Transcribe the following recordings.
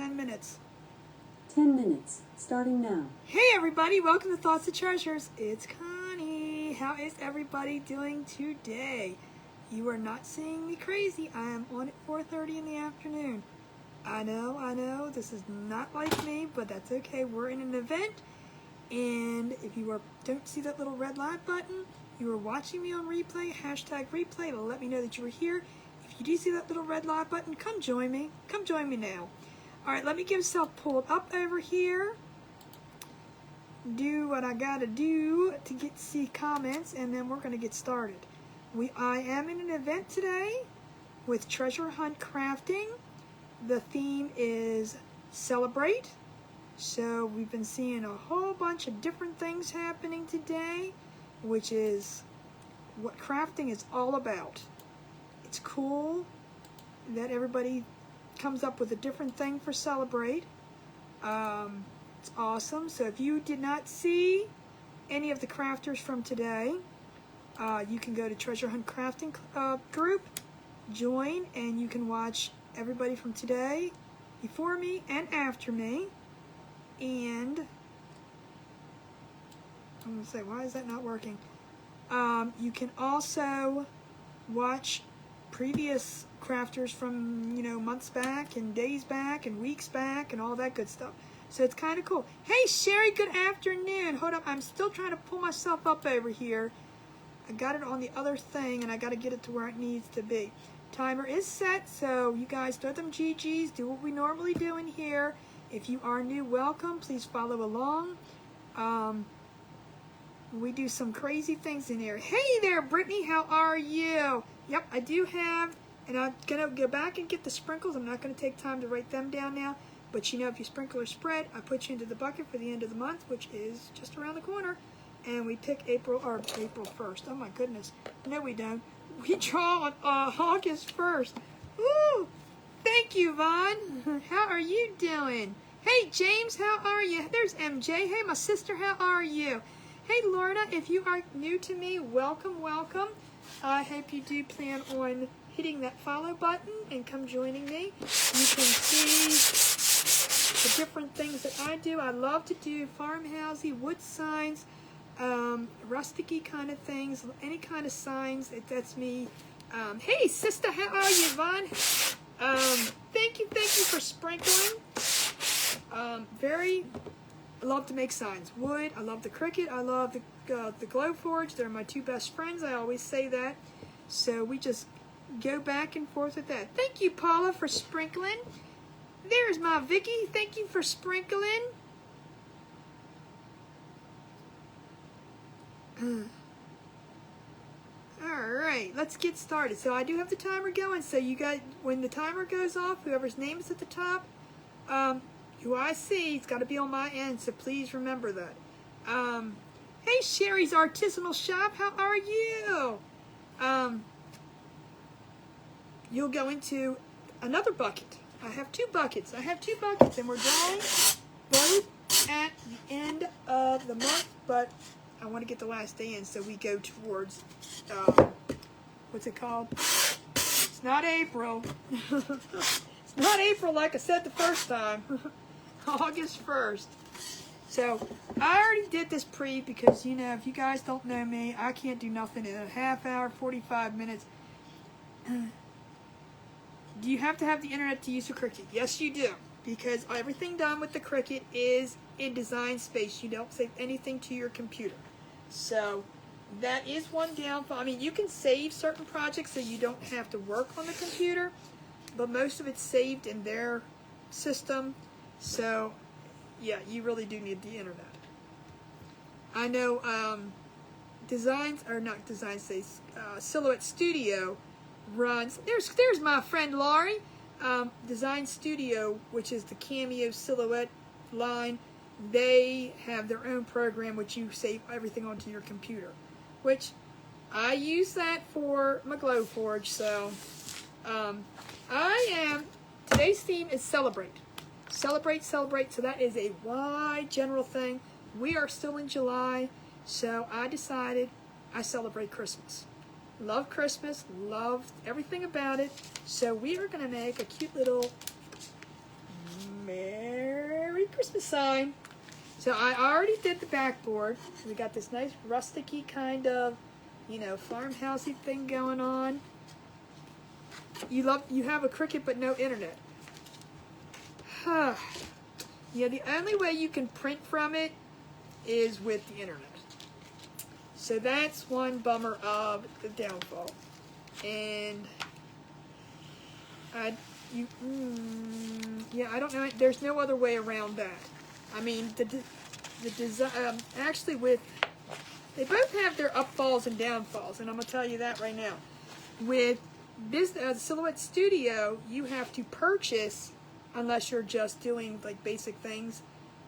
10 minutes. 10 minutes, starting now. Hey everybody, welcome to Thoughts of Treasures. It's Connie. How is everybody doing today? You are not seeing me crazy. I am on at 4:30 in the afternoon. I know, this is not like me, but that's okay. We're in an event, and if you don't see that little red light button, you are watching me on replay, hashtag replay. It'll let me know that you were here. If you do see that little red light button, come join me. Come join me now. All right, let me get myself pulled up over here. Do what I gotta do to see comments, and then we're gonna get started. I am in an event today with Treasure Hunt Crafting. The theme is Celebrate. So we've been seeing a whole bunch of different things happening today, which is what crafting is all about. It's cool that everybody comes up with a different thing for Celebrate. It's awesome. So if you did not see any of the crafters from today, you can go to Treasure Hunt Crafting group, join, and you can watch everybody from today, before me and after me. And I'm going to say, why is that not working? You can also watch previous crafters from, months back and days back and weeks back and all that good stuff. So it's kind of cool. Hey, Sherry, good afternoon. Hold up, I'm still trying to pull myself up over here. I got it on the other thing, and I got to get it to where it needs to be. Timer is set, so you guys throw them GGs, do what we normally do in here. If you are new, welcome. Please follow along. We do some crazy things in here. Hey there, Brittany, how are you? Yep, I do have, and I'm going to go back and get the sprinkles. I'm not going to take time to write them down now. But if you sprinkle or spread, I put you into the bucket for the end of the month, which is just around the corner. And we pick April 1st. Oh my goodness. No, we don't. We draw on August 1st. Woo! Thank you, Vaughn. How are you doing? Hey, James, how are you? There's MJ. Hey, my sister, how are you? Hey, Lorna, if you are new to me, welcome, welcome. I hope you do plan on hitting that follow button and come joining me. You can see the different things that I do. I love to do farmhousey, wood signs, rustic-y kind of things, any kind of signs. That's me. Hey, sister, how are you, Vaughn? Thank you for sprinkling. I love to make signs. Wood, I love the Cricut, I love the Glowforge. They're my two best friends, I always say that. So we just go back and forth with that. Thank you, Paula, for sprinkling. There's my Vicky. Thank you for sprinkling. Alright, let's get started. So I do have the timer going. So you guys, when the timer goes off, whoever's name is at the top, who I see, it's got to be on my end, so please remember that. Hey, Sherry's Artisanal Shop, how are you? You'll go into another bucket. I have two buckets, and we're drawing both at the end of the month, but I want to get the last day in, so we go towards, what's it called? It's not April. It's not April like I said the first time. August 1st. So, I already did this because, if you guys don't know me, I can't do nothing in a half hour, 45 minutes. Do you have to have the internet to use the Cricut? Yes, you do. Because everything done with the Cricut is in Design Space. You don't save anything to your computer. So, that is one downfall. I mean, you can save certain projects so you don't have to work on the computer, but most of it's saved in their system. So, yeah, you really do need the internet. I know Silhouette Studio runs. There's my friend Laurie. Design Studio, which is the Cameo Silhouette line, they have their own program which you save everything onto your computer, which I use that for my Glowforge. So today's theme is Celebrate. Celebrate. So that is a wide general thing. We are still in July, so I decided I celebrate Christmas. Love Christmas, love everything about it. So we are going to make a cute little Christmas sign. So I already did the backboard. We got this nice rustic-y kind of, you know, farmhousey thing going on. You have a Cricut but no internet. Yeah, the only way you can print from it is with the internet. So that's one bummer of the downfall. And yeah, I don't know. There's no other way around that. I mean, the design actually they both have their upfalls and downfalls, and I'm gonna tell you that right now. With Silhouette Studio, you have to purchase, unless you're just doing like basic things,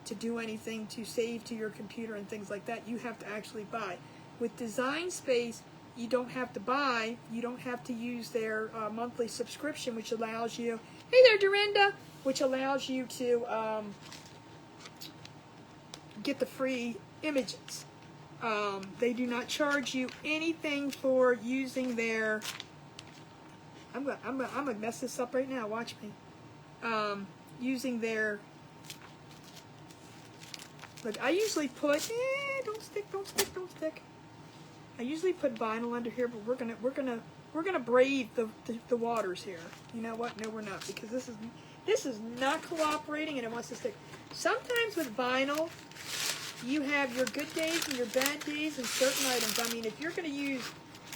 to do anything to save to your computer and things like that. You have to actually buy. With Design Space, you don't have to buy. You don't have to use their monthly subscription, which allows you. Hey there, Dorinda, which allows you to get the free images. They do not charge you anything for using their. I'm gonna mess this up right now. Watch me. Using their. Look, I usually put. Don't stick. I usually put vinyl under here, but we're gonna brave the waters here. You know what? No, we're not, because this is not cooperating and it wants to stick. Sometimes with vinyl, you have your good days and your bad days in certain items. I mean, if you're going to use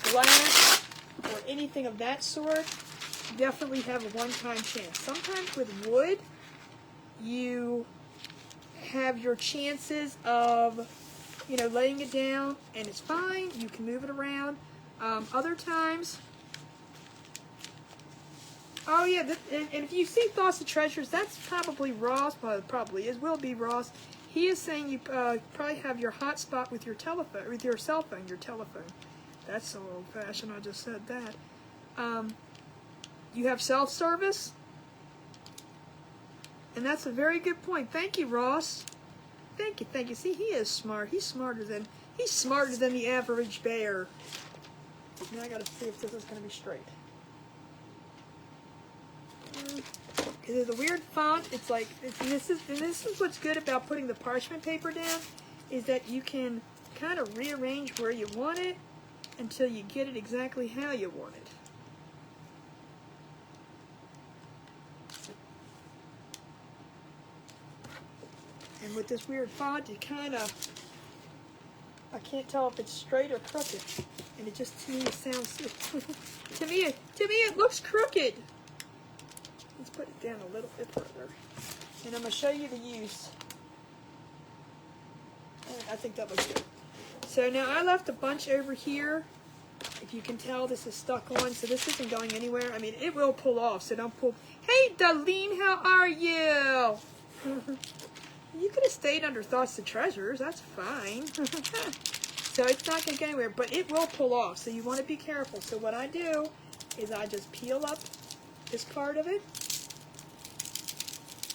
glass or anything of that sort, you definitely have a one-time chance. Sometimes with wood, you have your chances of, you know, laying it down and it's fine. You can move it around. Other times, oh yeah, and if you see Thoughts of Treasures, that's probably Ross. Well, it probably will be Ross. He is saying you probably have your hotspot with your telephone, with your cell phone, your telephone. That's so old-fashioned. I just said that. You have self-service, and that's a very good point. Thank you, Ross. Thank you. See, he is smart. He's smarter than the average bear. Now I got to see if this is going to be straight. Because the weird font, it's like, this is what's good about putting the parchment paper down, is that you can kind of rearrange where you want it until you get it exactly how you want it. And with this weird font, it kind of, I can't tell if it's straight or crooked. And it just, to me, it sounds, to me it looks crooked. Let's put it down a little bit further. And I'm going to show you the use. And I think that looks good. So now I left a bunch over here. If you can tell, this is stuck on, so this isn't going anywhere. I mean, it will pull off, so don't pull. Hey, Darlene, how are you? You could have stayed under Thoughts of Treasures. That's fine. So it's not going to go anywhere, but it will pull off, so you want to be careful. So what I do is I just peel up this part of it.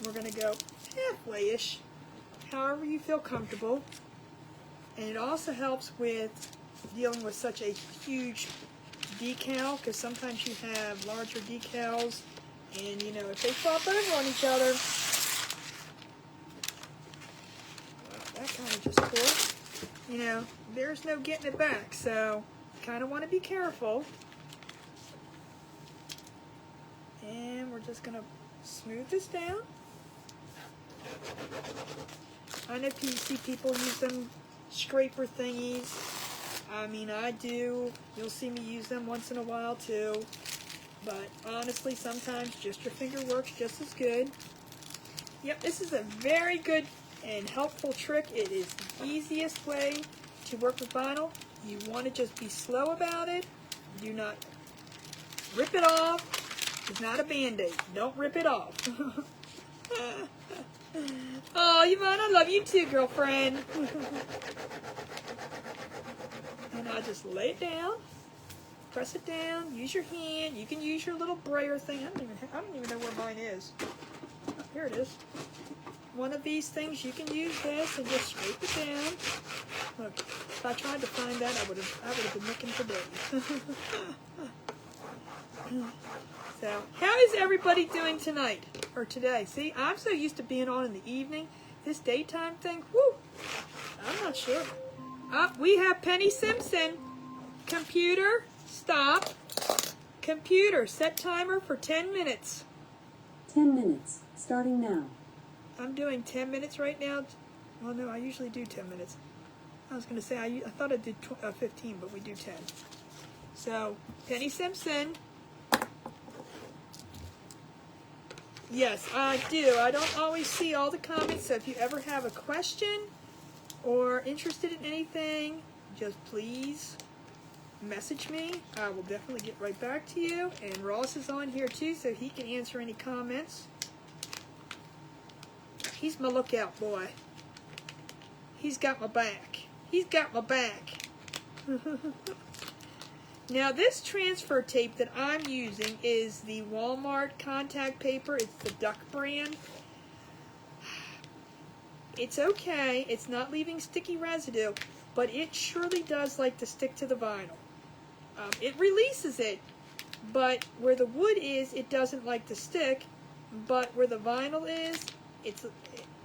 We're going to go halfway-ish, however you feel comfortable. And it also helps with dealing with such a huge decal, because sometimes you have larger decals, and you know, if they flop over on each other, well, that kind of just tore. You know, there's no getting it back, so you kind of want to be careful. And we're just going to smooth this down. I know PC people use them scraper thingies. I mean, I do. You'll see me use them once in a while too. But honestly, sometimes just your finger works just as good. Yep, this is a very good and helpful trick. It is the easiest way to work with vinyl. You want to just be slow about it. Do not rip it off. It's not a Band-Aid. Don't rip it off. Oh, Yvonne, I love you too, girlfriend. And I just lay it down, press it down, use your hand. You can use your little brayer thing. I don't even know where mine is. Oh, here it is. One of these things, you can use this and just scrape it down. Look, if I tried to find that, I would have been looking for days. So, how is everybody doing tonight or today? See, I'm so used to being on in the evening This daytime thing, whoo, I'm not sure. We have Penny Simpson. Computer, stop. Computer, set timer for 10 minutes. 10 minutes, starting now. I'm doing 10 minutes right now. Well, no, I usually do 10 minutes. I was going to say, I thought I did 15, but we do 10. So, Penny Simpson. Yes, I do. I don't always see all the comments, so if you ever have a question or interested in anything, just please message me. I will definitely get right back to you. And Ross is on here too, so he can answer any comments. He's my lookout boy. He's got my back. He's got my back. Now this transfer tape that I'm using is the Walmart contact paper. It's the Duck brand. It's okay. It's not leaving sticky residue, but it surely does like to stick to the vinyl. It releases it, but where the wood is, it doesn't like to stick. But where the vinyl is, it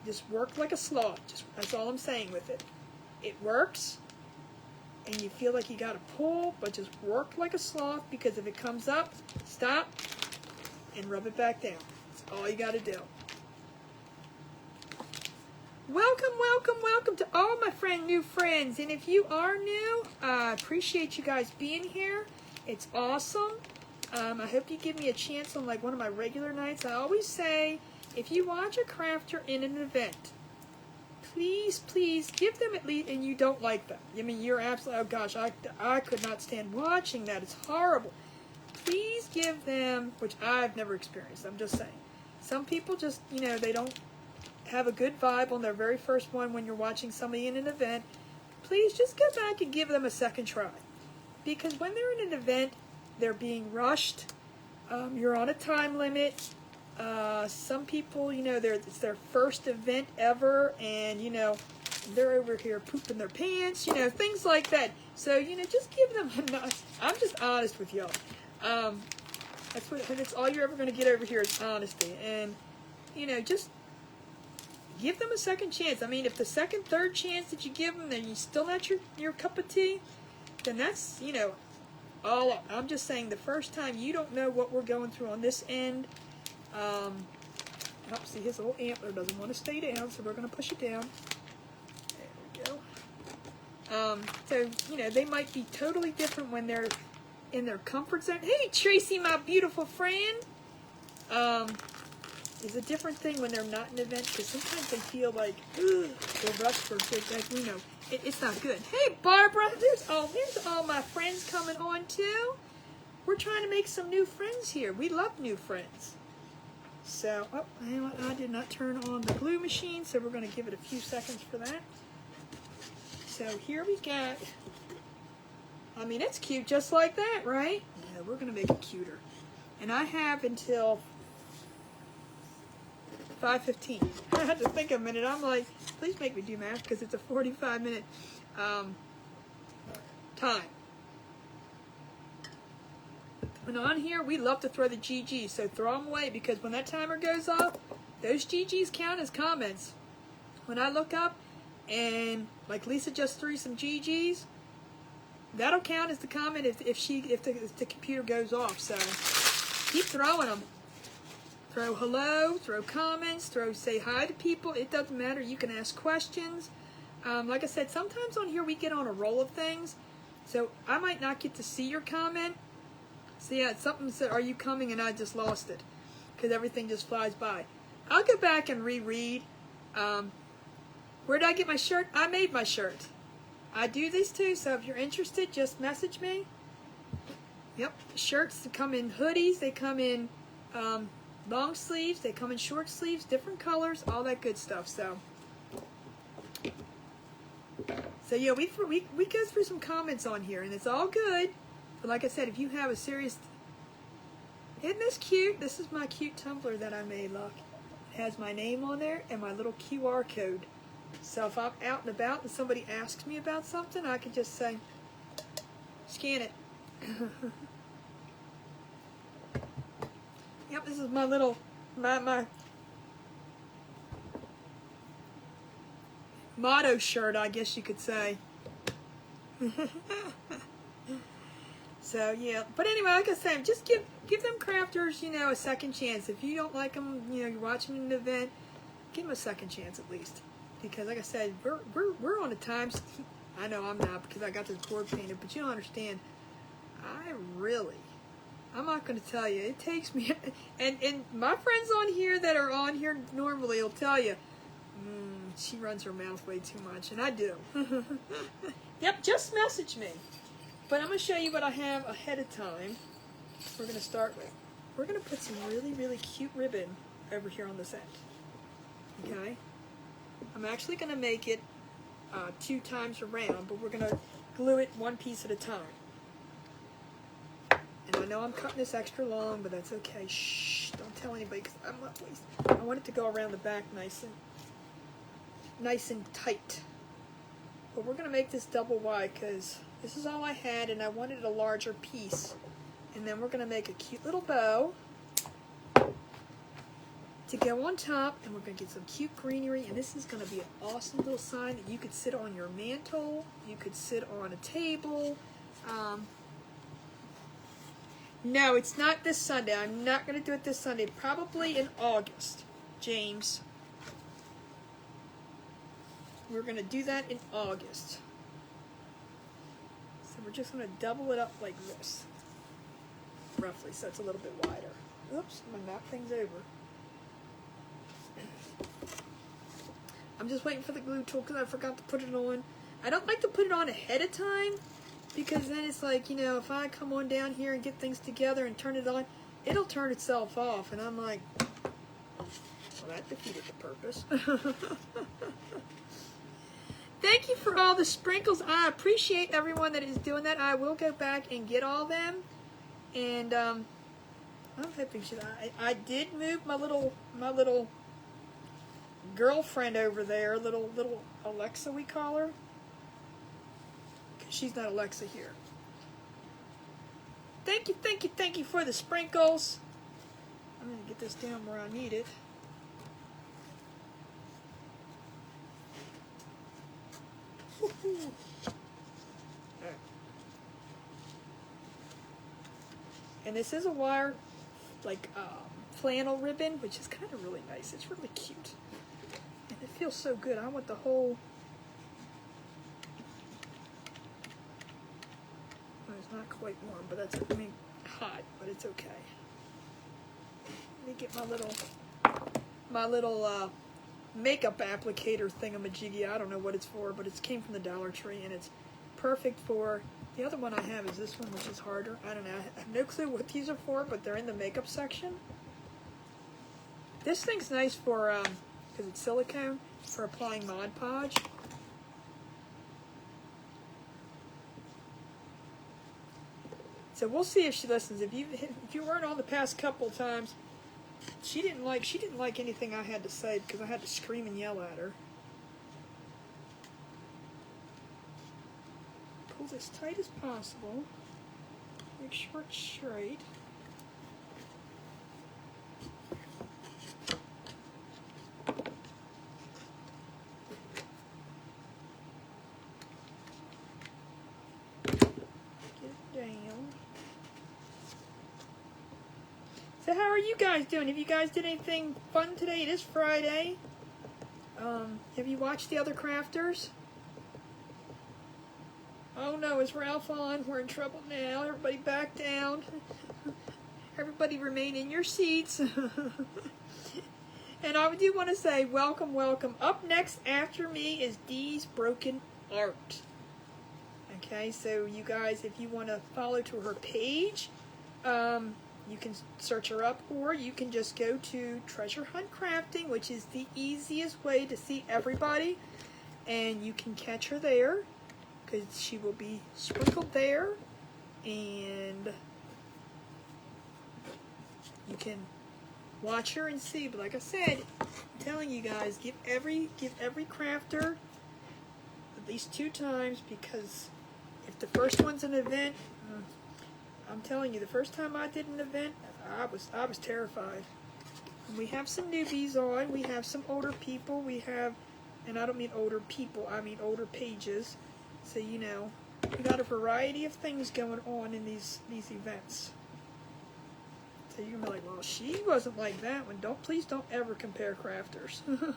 just worked like a sloth. That's all I'm saying with it. It works, and you feel like you got to pull, but just work like a sloth, because if it comes up, stop and rub it back down. That's all you got to do. Welcome, welcome, welcome to all my new friends. And if you are new, I appreciate you guys being here. It's awesome. I hope you give me a chance on like one of my regular nights. I always say, if you watch a crafter in an event, please, please give them at least, and you don't like them. I mean, you're absolutely, oh gosh, I could not stand watching that. It's horrible. Please give them, which I've never experienced, I'm just saying. Some people just, you know, they don't have a good vibe on their very first one when you're watching somebody in an event. Please just go back and give them a second try. Because when they're in an event, they're being rushed. You're on a time limit. Some people, you know, it's their first event ever, and, you know, they're over here pooping their pants, you know, things like that. So, you know, just give them I'm just honest with y'all. That's all you're ever going to get over here is honesty. And, you know, just give them a second chance. I mean, if the second, third chance that you give them, then you still not your cup of tea, then that's, you know, I'm just saying the first time you don't know what we're going through on this end. See, his little antler doesn't want to stay down, so we're going to push it down. There we go. So, you know, they might be totally different when they're in their comfort zone. Hey, Tracy, my beautiful friend. Is a different thing when they're not in an event, because sometimes they feel like, ugh, they're rushed for like, you know, it's not good. Hey, Barbara, there's all my friends coming on too. We're trying to make some new friends here. We love new friends. So, I did not turn on the glue machine, so we're going to give it a few seconds for that. So here we got, I mean, it's cute just like that, right? Yeah, we're going to make it cuter. And I have until 5:15. I had to think a minute. I'm like, please make me do math, because it's a 45-minute time. And on here, we love to throw the GGs, so throw them away, because when that timer goes off, those GGs count as comments. When I look up, and like Lisa just threw some GGs, that'll count as the comment if the computer goes off. So keep throwing them. Throw hello, throw comments, say hi to people. It doesn't matter. You can ask questions. Like I said, sometimes on here we get on a roll of things, so I might not get to see your comment. So yeah, something said, "Are you coming?" and I just lost it because everything just flies by. I'll go back and reread. Where did I get my shirt? I made my shirt. I do these too, so if you're interested, just message me. Yep, shirts come in hoodies. They come in long sleeves. They come in short sleeves, different colors, all that good stuff. So yeah, we go through some comments on here, and it's all good. But like I said, if you have a serious... Isn't this cute? This is my cute tumbler that I made, look. It has my name on there and my little QR code. So if I'm out and about and somebody asks me about something, I can just say, scan it. Yep, this is my little... motto shirt, I guess you could say. So yeah, but anyway, like I said, just give them crafters, a second chance. If you don't like them, you're watching an event, give them a second chance at least. Because like I said, we're on the times. I know I'm not because I got this board painted, but you don't understand. I'm not going to tell you. It takes me, and my friends on here that are on here normally will tell you, she runs her mouth way too much, and I do. Yep, just message me. But I'm going to show you what I have ahead of time. We're going to start with. We're going to put some really, really cute ribbon over here on this end. Okay? I'm actually going to make it 2 times around, but we're going to glue it one piece at a time. And I know I'm cutting this extra long, but that's okay. Shh, don't tell anybody because I'm not wasting. I want it to go around the back nice and tight. But we're going to make this double wide because this is all I had and I wanted a larger piece. And then we're going to make a cute little bow to go on top, and we're going to get some cute greenery, and this is going to be an awesome little sign that you could sit on your mantle, you could sit on a table. No, it's not this Sunday. I'm not going to do it this Sunday. Probably in August, James. We're going to do that in August. So we're just going to double it up like this. Roughly, so it's a little bit wider. Oops, I'm going to knock things over. I'm just waiting for the glue tool because I forgot to put it on. I don't like to put it on ahead of time because then it's like, if I come on down here and get things together and turn it on, it'll turn itself off. And I'm like, well, that defeated the purpose. Thank you for all the sprinkles. I appreciate everyone that is doing that. I will go back and get all them. And I'm hoping I did move my little girlfriend over there, little Alexa we call her. She's not Alexa here. Thank you for the sprinkles. I'm gonna get this down where I need it. Woohoo. Right. And this is a wire, like flannel ribbon, which is kind of really nice. It's really cute. And it feels so good. I want the whole... Well, it's not quite warm, but that's, hot, but it's okay. Let me get my little makeup applicator thingamajiggy. I don't know what it's for, but it came from the Dollar Tree, and it's perfect for... The other one I have is this one, which is harder. I don't know. I have no clue what these are for, but they're in the makeup section. This thing's nice for, because it's silicone, for applying Mod Podge. So we'll see if she listens. If you weren't on the past couple of times, she didn't like anything I had to say because I had to scream and yell at her. Pull this tight as possible. Make sure it's straight. So how are you guys doing? Have you guys did anything fun today? It is Friday. Have you watched the other crafters? Oh no, is Ralph on? We're in trouble now. Everybody back down. Everybody remain in your seats. And I do want to say welcome, welcome. Up next after me is Dee's Broken Art. Okay, so you guys, if you want to follow to her page, you can search her up, or you can just go to Treasure Hunt Crafting, which is the easiest way to see everybody, and you can catch her there, because she will be sprinkled there, and you can watch her and see. But like I said, I'm telling you guys, give every crafter at least 2 times, because if the first one's an event, I'm telling you, the first time I did an event, I was terrified. And we have some newbies on, we have some older people, we have and I don't mean older people, I mean older pages. So, you know, we got a variety of things going on in these events. So you're gonna be like, well, she wasn't like that one. Please don't ever compare crafters. No.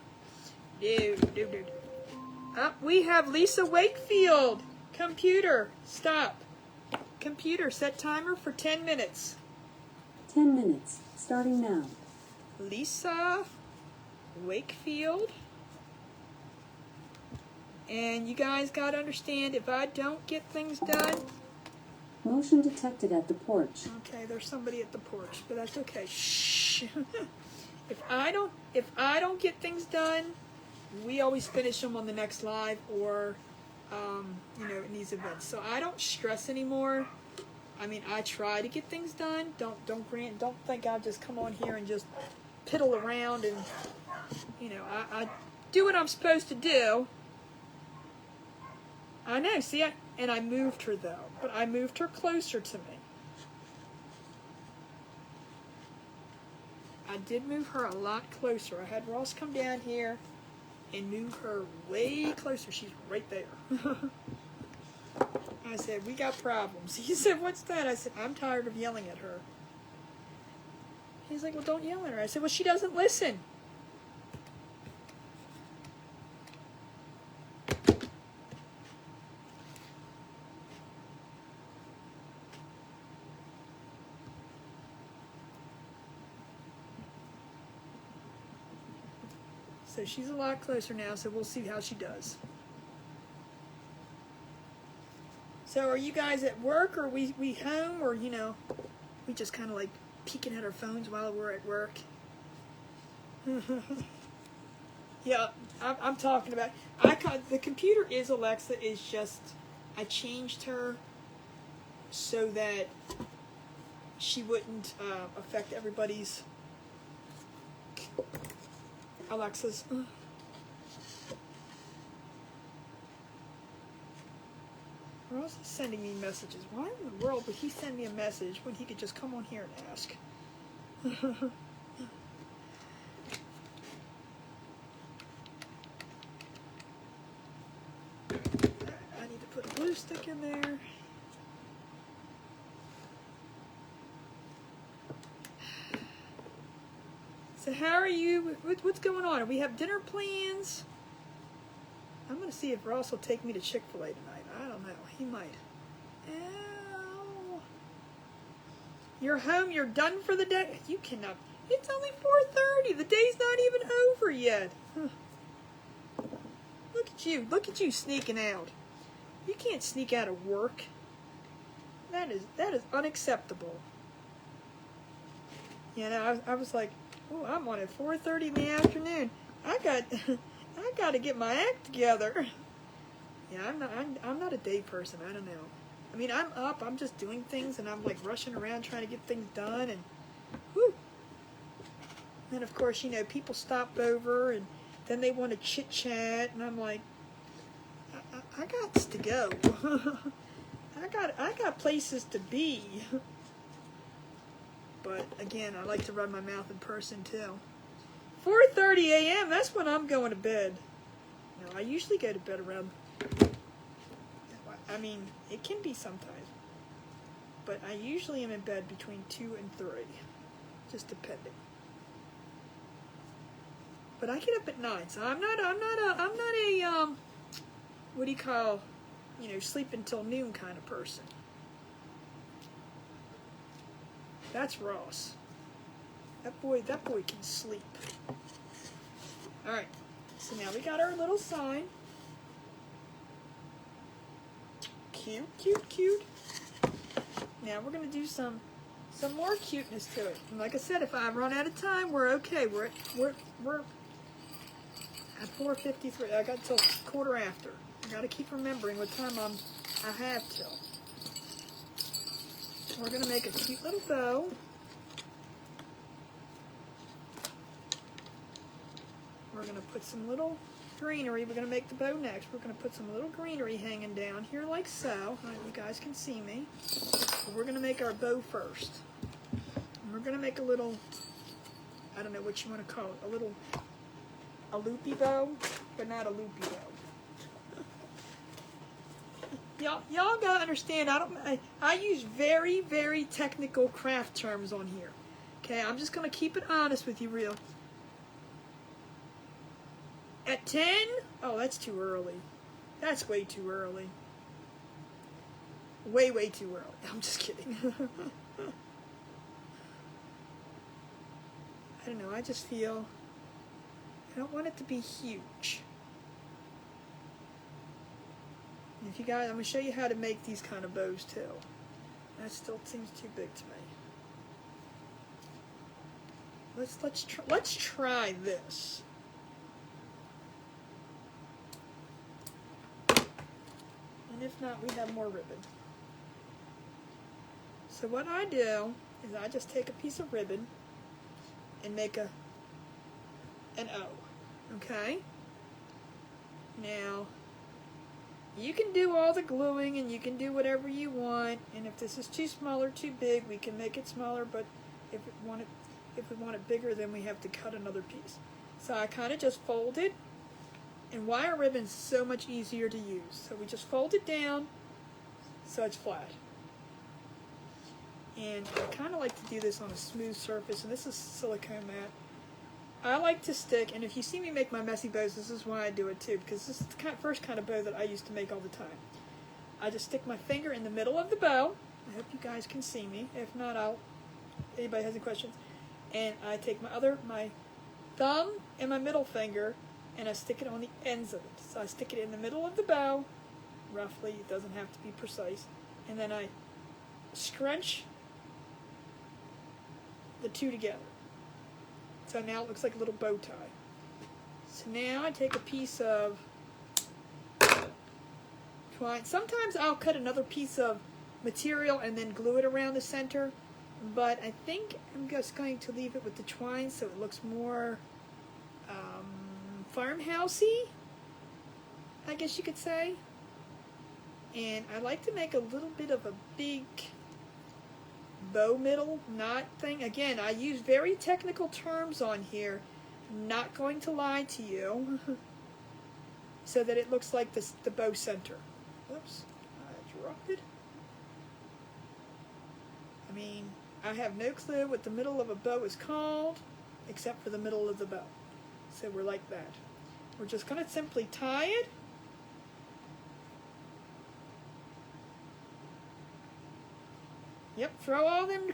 We have Lisa Wakefield. Computer, stop. Computer, set timer for 10 minutes. 10 minutes, starting now. Lisa Wakefield. And you guys got to understand, if I don't get things done... Motion detected at the porch. Okay, there's somebody at the porch, but that's okay. Shh. If I don't get things done, we always finish them on the next live or, you know, in these events. So I don't stress anymore. I mean, I try to get things done. Don't think I'll just come on here and just piddle around and, you know, I do what I'm supposed to do. I know, see, and I moved her though, but I moved her closer to me. I did move her a lot closer. I had Ross come down here and move her way closer. She's right there. I said, we got problems. He said, what's that? I said, I'm tired of yelling at her. He's like, well, don't yell at her. I said, well, she doesn't listen. So she's a lot closer now, so we'll see how she does. So are you guys at work, or we home, or, you know, we just kind of like peeking at our phones while we're at work? Yeah, I'm talking about, the computer is Alexa, is just, I changed her so that she wouldn't affect everybody's Alexa's. Ross is sending me messages. Why in the world would he send me a message when he could just come on here and ask? I need to put a glue stick in there. So how are you? What's going on? We have dinner plans. I'm going to see if Ross will take me to Chick-fil-A tonight. I don't know. He might. Ow. You're home. You're done for the day. You cannot. It's only 4:30. The day's not even over yet. Look at you. Look at you sneaking out. You can't sneak out of work. That is unacceptable. You know, I was like, oh, I'm on at 4:30 in the afternoon. I got to get my act together. Yeah, I'm not a day person. I don't know. I mean, I'm up. I'm just doing things, and I'm like rushing around trying to get things done, and whoo. And of course, you know, people stop over, and then they want to chit chat, and I'm like, I got to go. I got places to be. But again, I like to run my mouth in person too. 4:30 a.m. That's when I'm going to bed. No, I usually go to bed around. I mean, it can be sometimes, but I usually am in bed between 2 and 3, just depending. But I get up at 9, so I'm not a what do you call, you know, sleep until noon kind of person. That's Ross. That boy can sleep. All right. So now we got our little sign. Cute, cute, cute. Now we're gonna do some more cuteness to it. And like I said, if I run out of time, we're okay. We're at 4:53. I got till 1/4 after. I gotta keep remembering what time I have till. We're going to make a cute little bow. We're going to put some little greenery. We're going to make the bow next. We're going to put some little greenery hanging down here like so. You guys can see me. But we're going to make our bow first. And we're going to make a little, I don't know what you want to call it, a loopy bow, but not a loopy bow. Y'all gotta understand, I use very, very technical craft terms on here. Okay, I'm just gonna keep it honest with you real. At 10? Oh, that's too early. That's way too early. Way, way too early. I'm just kidding. I don't know, I just feel I don't want it to be huge. And if you guys, I'm going to show you how to make these kind of bows too. That still seems too big to me. Let's try this. And if not, we have more ribbon. So what I do is I just take a piece of ribbon and make an O. Okay? Now, you can do all the gluing and you can do whatever you want, and if this is too small or too big, we can make it smaller, but if we want it bigger, then we have to cut another piece. So I kind of just fold it, and wire ribbon is so much easier to use. So we just fold it down so it's flat. And I kind of like to do this on a smooth surface, and this is silicone mat. I like to stick, and if you see me make my messy bows, this is why I do it too, because this is the first kind of bow that I used to make all the time. I just stick my finger in the middle of the bow. I hope you guys can see me. If not, anybody has any questions. And I take my thumb and my middle finger, and I stick it on the ends of it. So I stick it in the middle of the bow, roughly. It doesn't have to be precise. And then I scrunch the two together. So now it looks like a little bow tie. So now I take a piece of twine. Sometimes I'll cut another piece of material and then glue it around the center, but I think I'm just going to leave it with the twine so it looks more farmhousey, I guess you could say. And I like to make a little bit of a big bow middle knot thing. Again, I use very technical terms on here. I'm not going to lie to you. So that it looks like the bow center. Oops, I dropped it. I mean, I have no clue what the middle of a bow is called, except for the middle of the bow. So we're like that. We're just going to simply tie it. Yep, throw all them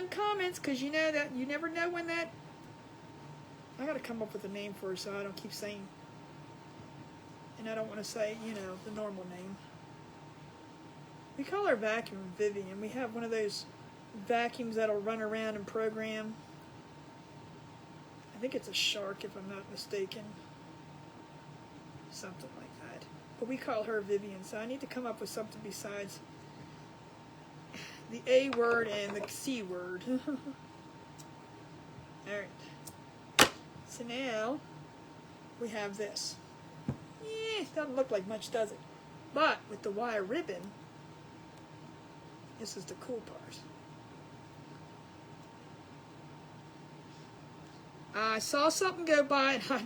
comments, because you know that you never know when that. I got to come up with a name for her so I don't keep saying. And I don't want to say, you know, the normal name. We call our vacuum Vivian. We have one of those vacuums that'll run around and program. I think it's a Shark, if I'm not mistaken. Something like that. But we call her Vivian, so I need to come up with something besides the A word and the C word. Alright. So now we have this. It doesn't look like much, does it? But with the wire ribbon, this is the cool part. I saw something go by and I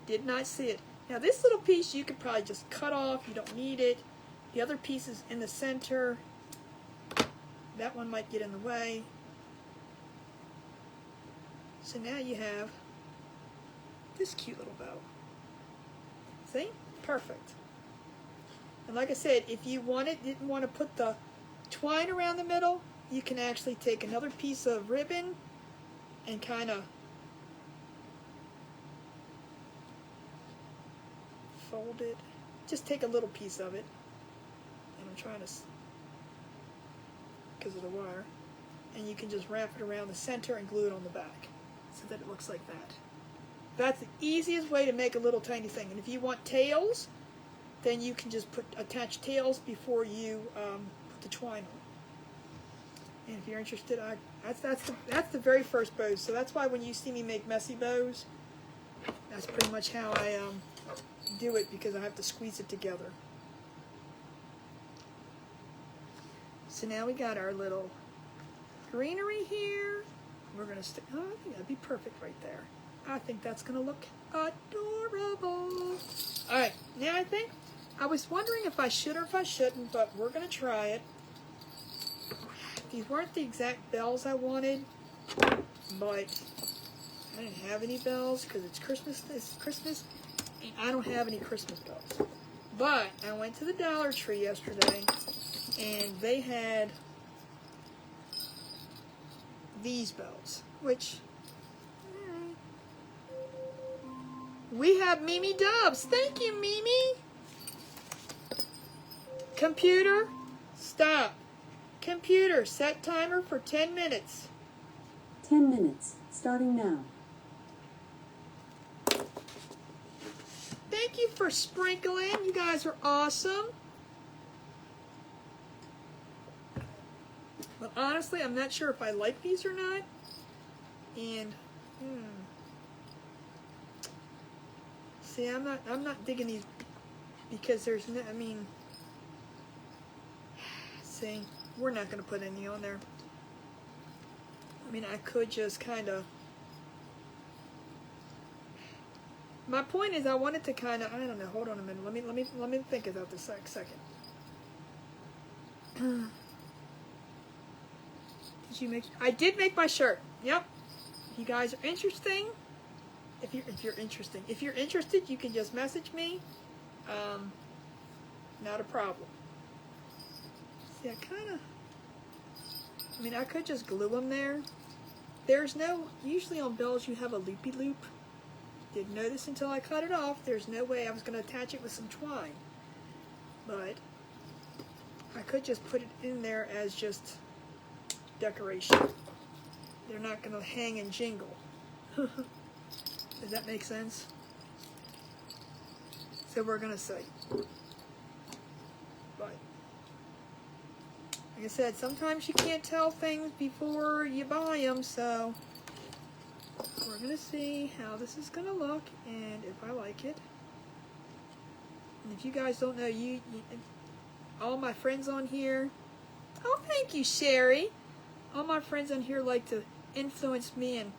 did not see it. Now this little piece you could probably just cut off. You don't need it. The other piece is in the center. That one might get in the way. So now you have this cute little bow. See? Perfect. And like I said, if you didn't want to put the twine around the middle, you can actually take another piece of ribbon and kind of fold it. Just take a little piece of it. And I'm trying to, because of the wire. And you can just wrap it around the center and glue it on the back so that it looks like that. That's the easiest way to make a little tiny thing. And if you want tails, then you can just attach tails before you put the twine on. And if you're interested, that's the very first bows. So that's why when you see me make messy bows, that's pretty much how I do it, because I have to squeeze it together. So now we got our little greenery here. We're going to stick, oh, I think that'd be perfect right there. I think that's going to look adorable. All right, now I think, I was wondering if I should or if I shouldn't, but we're going to try it. These weren't the exact bells I wanted, but I didn't have any bells because it's Christmas, and I don't have any Christmas bells. But I went to the Dollar Tree yesterday, and they had these bells, which, we have Mimi Dubs. Thank you, Mimi. Computer, stop. Computer, set timer for 10 minutes. 10 minutes, starting now. Thank you for sprinkling. You guys are awesome. But honestly, I'm not sure if I like these or not. And, see, I'm not digging these because there's no, I mean, see, we're not going to put any on there. I mean, I could just kind of, my point is I wanted to kind of, I don't know, hold on a minute. Let me think about this second. Did you make, I did make my shirt. Yep. You guys are interesting. If you're interested, you can just message me. Not a problem. See, I mean, I could just glue them there. There's no, usually on bells you have a loopy loop. Didn't notice until I cut it off. There's no way I was going to attach it with some twine. But I could just put it in there as just decoration. They're not going to hang and jingle. Does that make sense? So we're going to say. But like I said, sometimes you can't tell things before you buy them, so we're going to see how this is going to look and if I like it. And if you guys don't know, all my friends on here, oh, thank you, Sherry. All my friends on here like to influence me and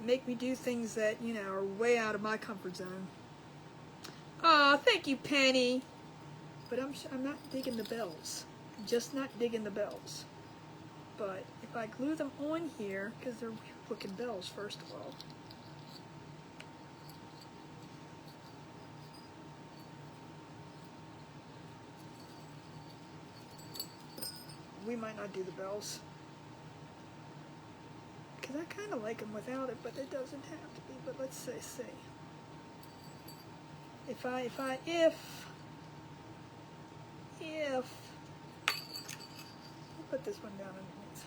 make me do things that, you know, are way out of my comfort zone. Aw, thank you, Penny. But I'm not digging the bells. I'm just not digging the bells. But if I glue them on here, because they're weird looking bells, first of all. We might not do the bells. Because I kind of like them without it, but it doesn't have to be. But let's see. If I'll put this one down underneath.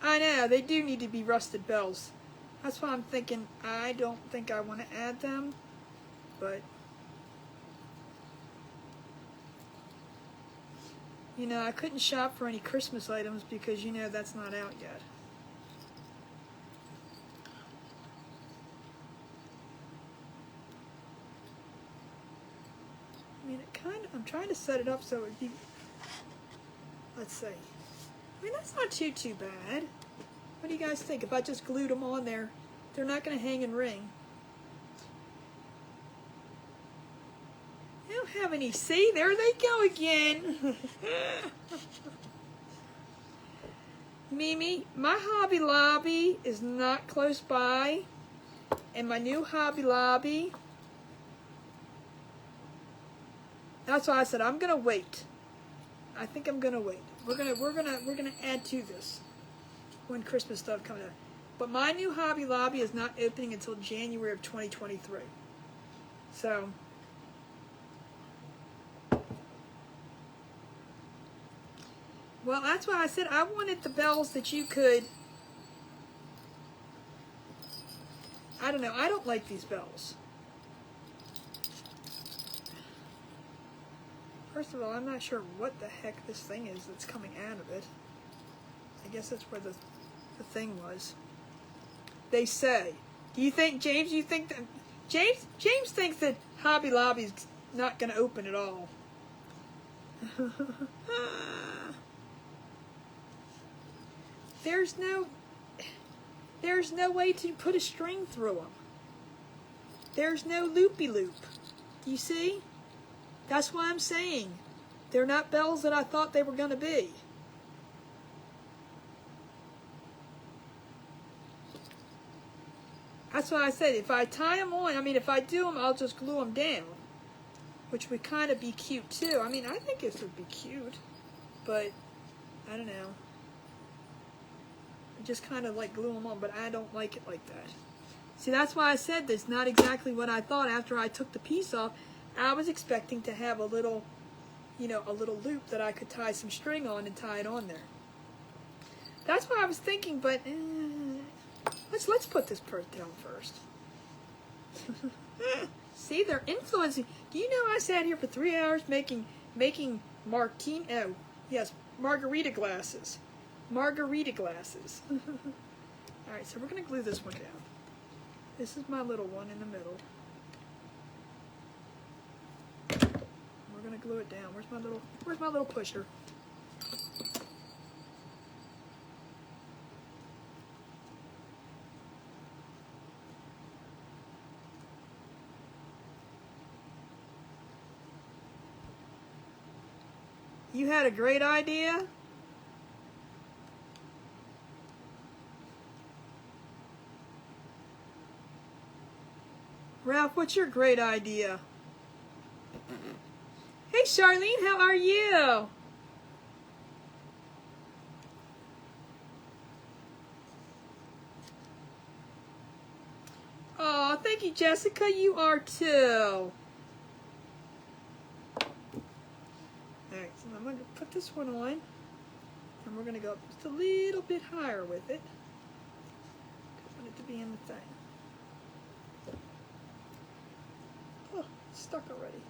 I know, they do need to be rusted bells. That's why I'm thinking, I don't think I want to add them, but you know, I couldn't shop for any Christmas items because, you know, that's not out yet. I mean, I'm trying to set it up so it would be, let's see. I mean, that's not too bad. What do you guys think? If I just glued them on there, they're not going to hang and ring. I don't have any. See, there they go again. Mimi, my Hobby Lobby is not close by, and my new Hobby Lobby. That's why I said I'm gonna wait. I think I'm gonna wait. We're gonna add to this when Christmas stuff comes out. But my new Hobby Lobby is not opening until January of 2023. So. Well, that's why I said I wanted the bells that you could, I don't know, I don't like these bells. First of all, I'm not sure what the heck this thing is that's coming out of it. I guess that's where the thing was. They say, do you think, James, you think that, James thinks that Hobby Lobby's not going to open at all. There's no, There's no way to put a string through them. There's no loopy-loop. You see? That's why I'm saying they're not bells that I thought they were going to be. That's why I said if I tie them on, I mean, if I do them, I'll just glue them down, which would kind of be cute too. I mean, I think this would be cute, but I don't know. I just kind of like glue them on, but I don't like it like that. See, that's why I said that's not exactly what I thought after I took the piece off. I was expecting to have a little, you know, a little loop that I could tie some string on and tie it on there. That's what I was thinking, but let's put this part down first. See, they're influencing. Do you know I sat here for 3 hours making margarita glasses. Margarita glasses. All right, so we're going to glue this one down. This is my little one in the middle. We're going to glue it down. Where's my little pusher? You had a great idea? Ralph, what's your great idea? Hey, Charlene, how are you? Oh, thank you, Jessica. You are too. Alright, so I'm going to put this one on, and we're going to go just a little bit higher with it. I want it to be in the thing. Oh, it's stuck already.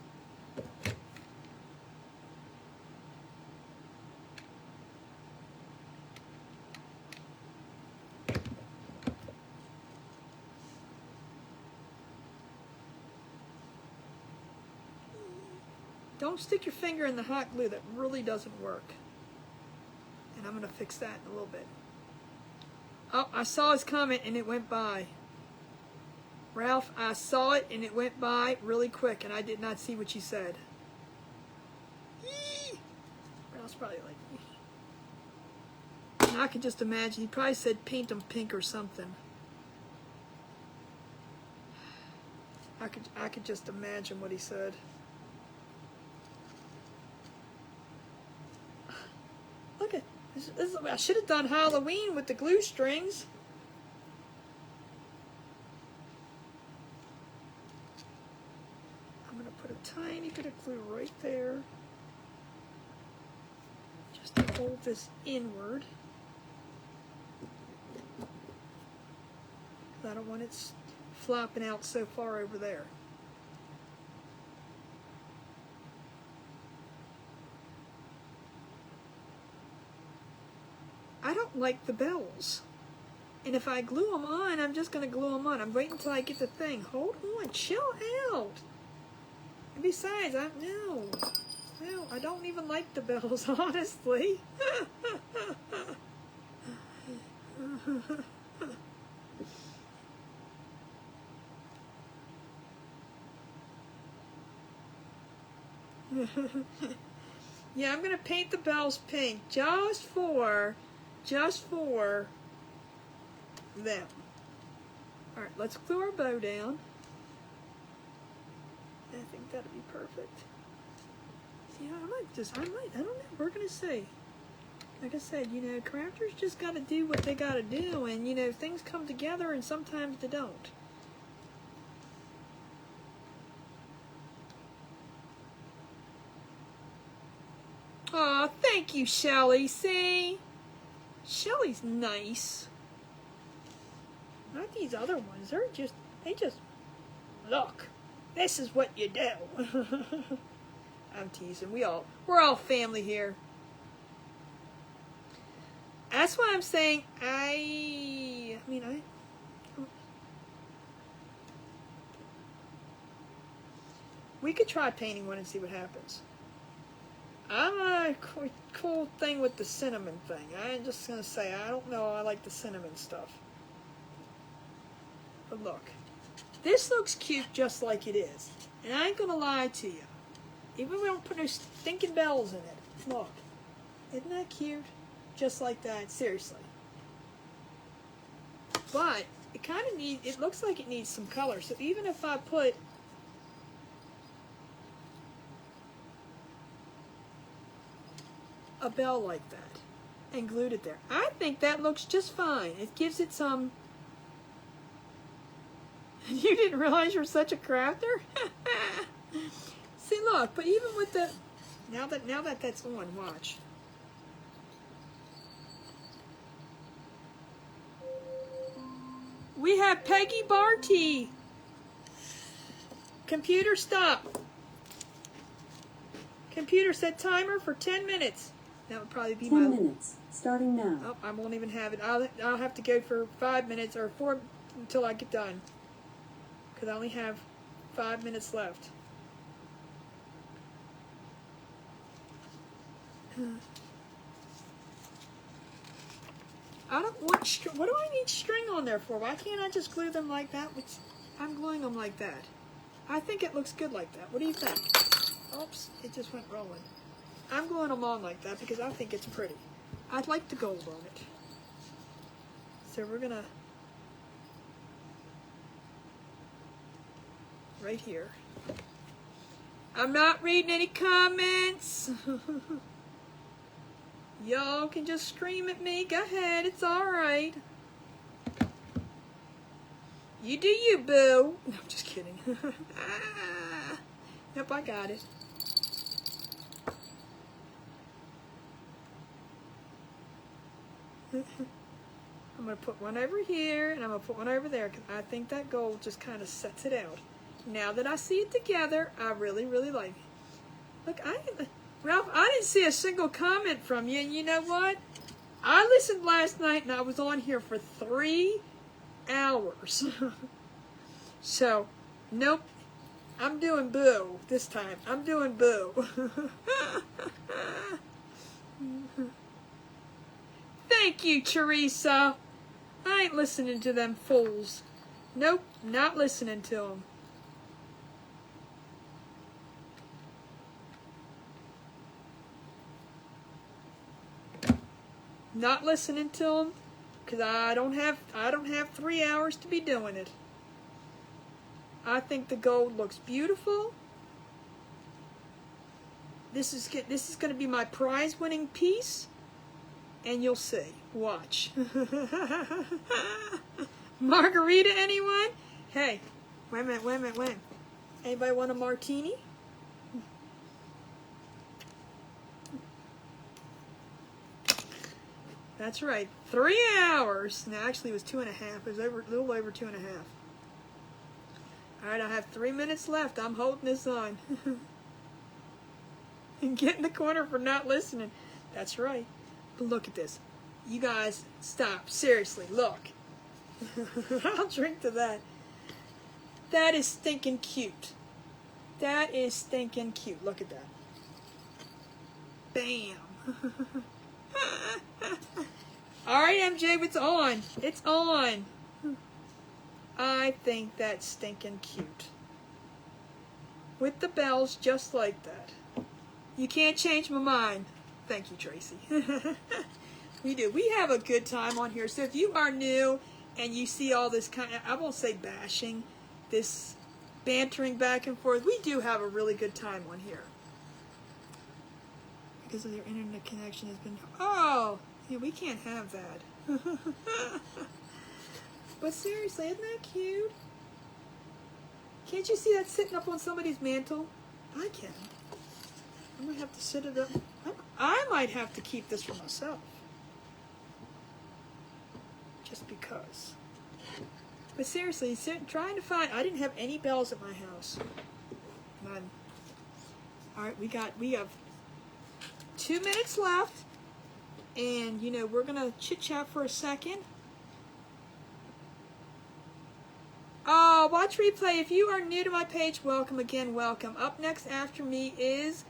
Don't stick your finger in the hot glue. That really doesn't work. And I'm going to fix that in a little bit. Oh, I saw his comment and it went by. Ralph, I saw it and it went by really quick and I did not see what you said. Yee! Ralph's probably like me. And I can just imagine. He probably said paint them pink or something. I could just imagine what he said. Look at this. I should have done Halloween with the glue strings. I'm going to put a tiny bit of glue right there. Just to hold this inward. I don't want it flopping out so far over there. I don't like the bells. And if I glue them on, I'm just going to glue them on. I'm waiting until I get the thing. Hold on. Chill out. And besides, no, I don't even like the bells, honestly. Yeah, I'm going to paint the bells pink just for them. Alright, let's glue our bow down. I think that'll be perfect. Yeah, I don't know, we're going to see. Like I said, you know, crafters just got to do what they got to do, and, you know, things come together and sometimes they don't. Aw, thank you, Shelly. See? Shelly's nice. Not these other ones. They just, look, this is what you do. I'm teasing. We're all family here. That's why I'm saying we could try painting one and see what happens. I'm a cool thing with the cinnamon thing. I'm just going to say, I don't know, I like the cinnamon stuff. But look, this looks cute just like it is. And I ain't gonna lie to you. Even we don't put no stinking bells in it. Look, isn't that cute? Just like that, seriously. But it kind of needs, it looks like it needs some color. So even if I put a bell like that and glued it there, I think that looks just fine. It gives it some. You didn't realize you're such a crafter? See, look, but even with the, now that that's on, watch. We have Peggy Barty. Computer, stop. Computer, set timer for 10 minutes. That would probably be 10 minutes, starting now. Oh, I won't even have it. I'll have to go for 5 minutes or 4 until I get done. Because I only have 5 minutes left. I don't want string. What do I need string on there for? Why can't I just glue them like that? Which I'm gluing them like that. I think it looks good like that. What do you think? Oops, it just went rolling. I'm gluing them on like that because I think it's pretty. I'd like the gold on it. So we're gonna, right here. I'm not reading any comments. Y'all can just scream at me. Go ahead, it's alright. You do you, boo. No, I'm just kidding. Yep, I got it. I'm going to put one over here, and I'm going to put one over there, because I think that gold just kind of sets it out. Now that I see it together, I really, really like it. Look, Ralph, I didn't see a single comment from you, and you know what? I listened last night, and I was on here for 3 hours. So, nope. I'm doing boo this time. I'm doing boo. Thank you, Teresa. I ain't listening to them fools. Nope, not listening to them. Not listening to them, because I don't have 3 hours to be doing it. I think the gold looks beautiful. This is going to be my prize-winning piece, and you'll see. Watch. Margarita, anyone? Hey, wait a minute. Anybody want a martini? That's right, 3 hours. No, actually it was 2.5. It was a little over 2.5. All right, I have 3 minutes left. I'm holding this on. And get in the corner for not listening. That's right. But look at this. You guys, stop. Seriously, look. I'll drink to that. That is stinking cute. That is stinking cute. Look at that. Bam. All right, MJ, it's on. It's on. I think that's stinking cute. With the bells just like that. You can't change my mind. Thank you, Tracy. We do. We have a good time on here. So if you are new and you see all this kind of, I won't say bashing, this bantering back and forth, we do have a really good time on here. Because of their internet connection has been, oh, yeah, we can't have that. But seriously, isn't that cute? Can't you see that sitting up on somebody's mantle? I can. I'm going to have to sit it up. I might have to keep this for myself. Just because. But seriously, trying to find, I didn't have any bells at my house. None. Alright, we have 2 minutes left. And, you know, we're going to chit-chat for a second. Watch replay. If you are new to my page, welcome again, welcome. Up next after me is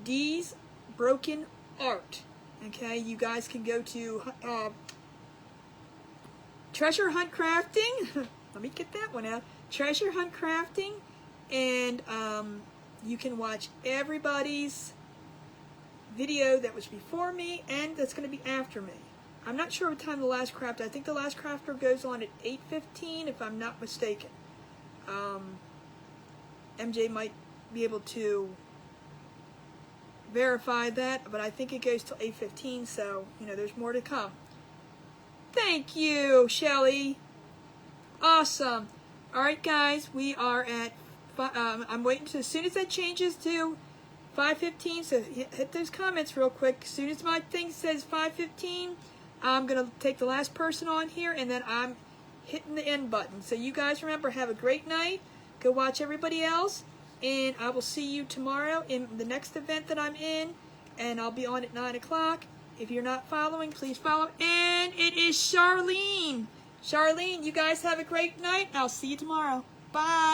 Dee's Broken Art. Okay, you guys can go to Treasure Hunt Crafting. let me get that one out. Treasure Hunt Crafting, and you can watch everybody's video that was before me and that's going to be after me. I'm not sure what time the last crafter. I think the last crafter goes on at 8:15, if I'm not mistaken. MJ might be able to verify that, but I think it goes till 8:15, so you know there's more to come. Thank you, Shelly. Awesome. All right, guys, we are at. I'm waiting to, as soon as that changes to 5:15. So hit those comments real quick. As soon as my thing says 5:15, I'm gonna take the last person on here, and then I'm hitting the end button. So you guys remember, have a great night. Go watch everybody else, and I will see you tomorrow in the next event that I'm in, and I'll be on at 9 o'clock. If you're not following, please follow. And it is Charlene. Charlene, you guys have a great night. I'll see you tomorrow. Bye.